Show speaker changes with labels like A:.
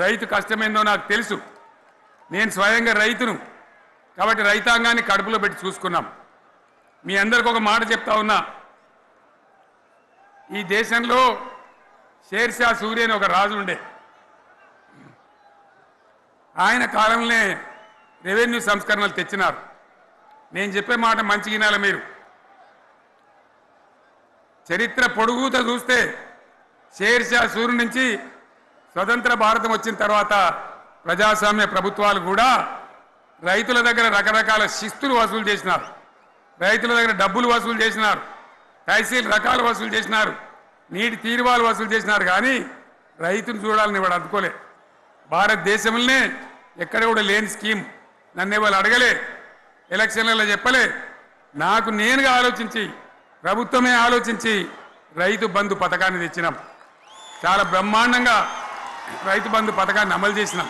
A: రైతు కష్టమేందో నాకు తెలుసు. నేను స్వయంగా రైతును కాబట్టి రైతాంగాన్ని కడుపులో పెట్టి చూసుకున్నాం. మీ అందరికి ఒక మాట చెప్తా ఉన్నా, ఈ దేశంలో షేర్షా సూరి అని ఒక రాజు ఉండే. ఆయన కాలంలోనే రెవెన్యూ సంస్కరణలు తెచ్చినారు. నేను చెప్పే మాట మంచిగా వినాలి మీరు. చరిత్ర పొడుగుతో చూస్తే షేర్షా సూరి నుంచి స్వతంత్ర భారతం వచ్చిన తర్వాత ప్రజాస్వామ్య ప్రభుత్వాలు కూడా రైతుల దగ్గర రకరకాల శిస్తులు వసూలు చేసినారు, రైతుల దగ్గర డబ్బులు వసూలు చేసినారు, తహసీల్ రకాలు వసూలు చేసినారు, నీటి తీరువాలు వసూలు చేసినారు. కానీ రైతును చూడాలని వాడు అందుకోలే. భారతదేశంలోనే ఎక్కడ కూడా లేని స్కీమ్. నన్ను వాళ్ళు అడగలే, ఎలక్షన్లలో చెప్పలే. నాకు నేనుగా ఆలోచించి, ప్రభుత్వమే ఆలోచించి రైతు బంధు పథకాన్ని తెచ్చినాం. చాలా బ్రహ్మాండంగా రైతు బంధు పథకాన్ని అమలు చేసినాం.